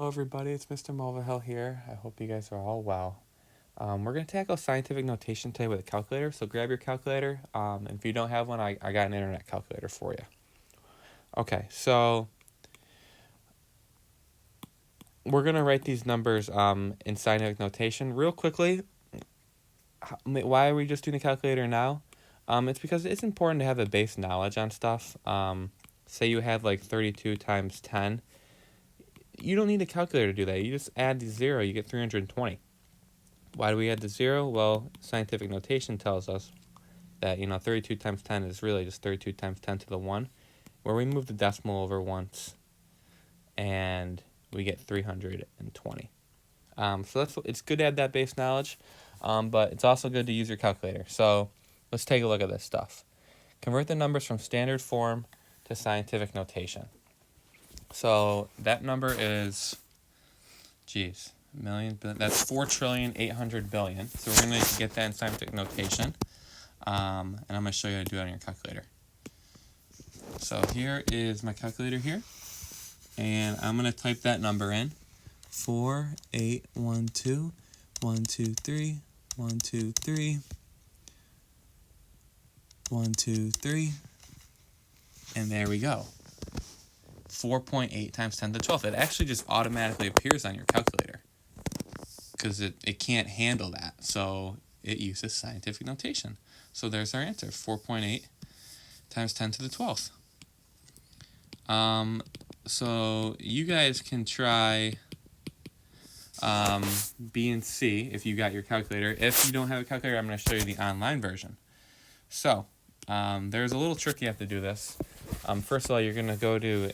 everybody, it's Mr. Mulvihill here. I hope you guys are all well. We're going to tackle scientific notation today with a calculator, so grab your calculator. And if you don't have one, I got an internet calculator for you. Okay, so we're going to write these numbers in scientific notation. Real quickly, why are we just doing the calculator now? It's because it's important to have a base knowledge on stuff. Say you have like 32 times 10. You don't need a calculator to do that. You just add the 0, you get 320. Why do we add the 0? Well, scientific notation tells us that, 32 times 10 is really just 32 times 10 to the 1, where we move the decimal over once, and we get 320. So it's good to add that base knowledge, but it's also good to use your calculator. So let's take a look at this stuff. Convert the numbers from standard form to scientific notation. So that number is, that's 4,800,000,000,000. So we're going to get that in scientific notation. And I'm going to show you how to do it on your calculator. So here is my calculator here. And I'm going to type that number in. 4,812,123,123, 123. And there we go. 4.8 times 10 to the 12th. It actually just automatically appears on your calculator because it can't handle that. So it uses scientific notation. So there's our answer, 4.8 times 10 to the 12th. So you guys can try B and C if you got your calculator. If you don't have a calculator, I'm going to show you the online version. So there's a little trick you have to do this. First of all, you're going to go to,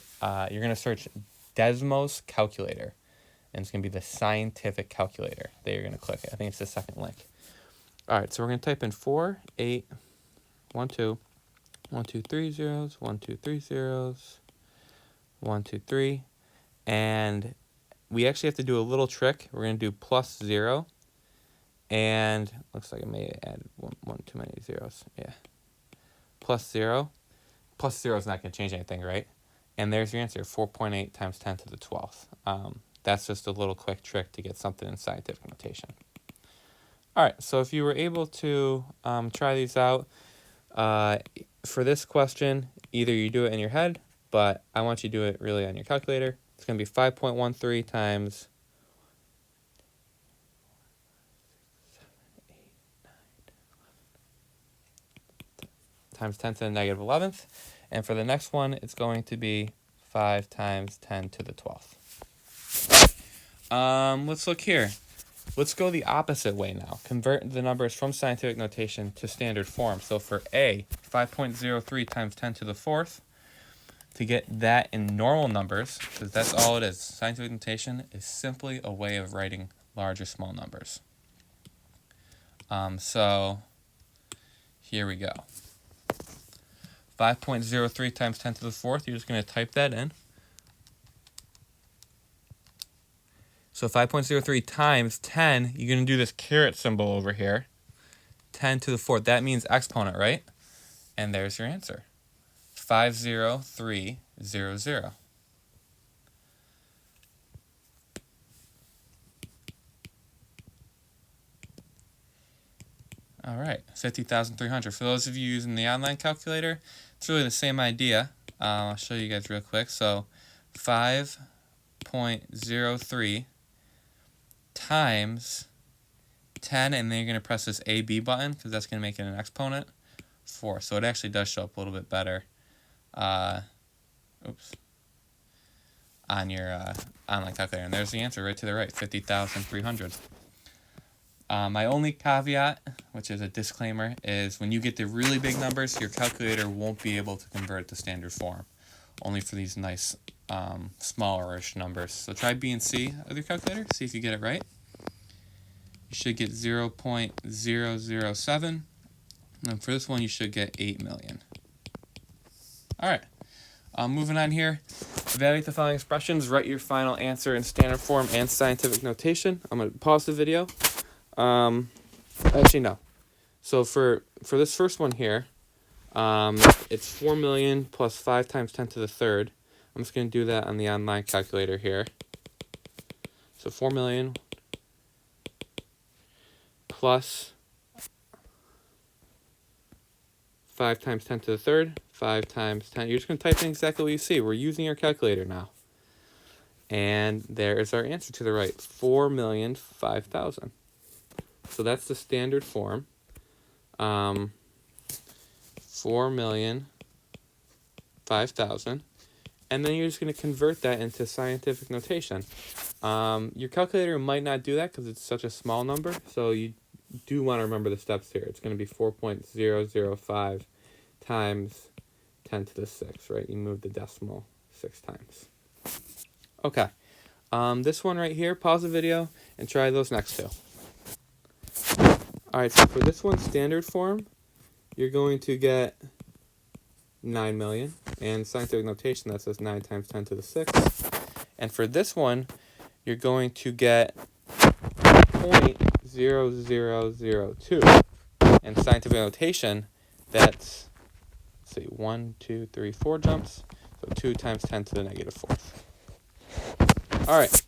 you're going to search Desmos calculator, and it's going to be the scientific calculator that you're going to click. I think it's the second link. All right, so we're going to type in 4, 8, 1, 2, 1, 2, 3 zeros, 1, 2, 3 zeros, 1, 2, 3, and we actually have to do a little trick. We're going to do plus 0, and looks like I may add one too many zeros. Yeah, plus 0. Plus 0 is not going to change anything, right? And there's your answer, 4.8 times 10 to the 12th. That's just a little quick trick to get something in scientific notation. All right, so if you were able to try these out, for this question, either you do it in your head, but I want you to do it really on your calculator. It's going to be 5.13 times 10 to the negative 11th. And for the next one, it's going to be 5 times 10 to the 12th. Let's look here. Let's go the opposite way now. Convert the numbers from scientific notation to standard form. So for A, 5.03 times 10 to the 4th, to get that in normal numbers, because that's all it is. Scientific notation is simply a way of writing large or small numbers. So here we go. 5.03 times 10 to the 4th, you're just going to type that in. So 5.03 times 10, you're going to do this caret symbol over here. 10 to the 4th, that means exponent, right? And there's your answer, 50300. All right, 50,300. For those of you using the online calculator, it's really the same idea. I'll show you guys real quick. So 5.03 times 10, and then you're going to press this AB button because that's going to make it an exponent, 4. So it actually does show up a little bit better on your online calculator. And there's the answer right to the right, 50,300. My only caveat, which is a disclaimer, is when you get the really big numbers, your calculator won't be able to convert it to standard form, only for these nice smaller-ish numbers. So try B and C with your calculator, see if you get it right. You should get 0.007, and for this one you should get 8 million. All right, moving on here. Evaluate the following expressions. Write your final answer in standard form and scientific notation. I'm going to pause the video. Actually, no. So for this first one here, it's 4 million plus 5 times 10 to the 3rd. I'm just going to do that on the online calculator here. So 4 million plus 5 times 10 to the third, 5 times 10. You're just going to type in exactly what you see. We're using our calculator now. And there is our answer to the right, 4,005,000. So that's the standard form. 4,005,000. And then you're just going to convert that into scientific notation. Your calculator might not do that because it's such a small number. So you do want to remember the steps here. It's going to be 4.005 times 10 to the 6, right? You move the decimal 6 times. Okay. This one right here, pause the video and try those next two. All right, so for this one, standard form, you're going to get 9 million. And scientific notation, that says 9 times 10 to the 6. And for this one, you're going to get 0.0002. And scientific notation, that's, let's see, 1, 2, 3, 4 jumps. So 2 times 10 to the negative 4th. All right.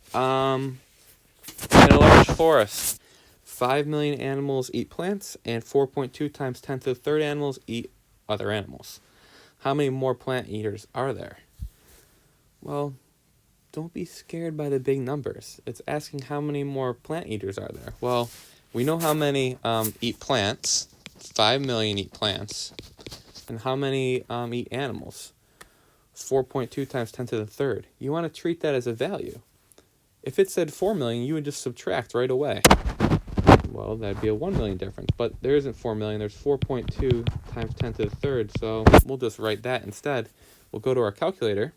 In a large forest, 5 million animals eat plants, and 4.2 times 10 to the third animals eat other animals. How many more plant eaters are there? Well, don't be scared by the big numbers. It's asking how many more plant eaters are there. Well, we know how many eat plants. 5 million eat plants. And how many eat animals? 4.2 times 10 to the third. You want to treat that as a value. If it said 4 million, you would just subtract right away. Well, that'd be a 1 million difference. But there isn't 4 million. There's 4.2 times 10 to the third. So we'll just write that instead. We'll go to our calculator,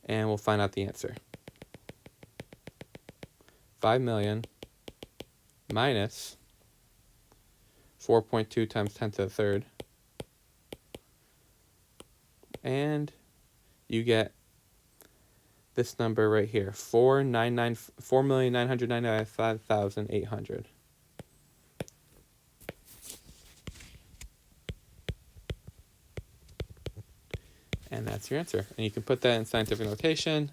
and we'll find out the answer. 5 million minus 4.2 times 10 to the third. And you get this number right here, 4,995,800. And that's your answer. And you can put that in scientific notation.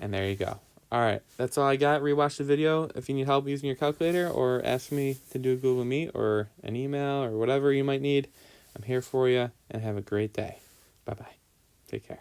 And there you go. All right, that's all I got. Rewatch the video. If you need help using your calculator or ask me to do a Google Meet or an email or whatever you might need, I'm here for you, and have a great day. Bye-bye. Take care.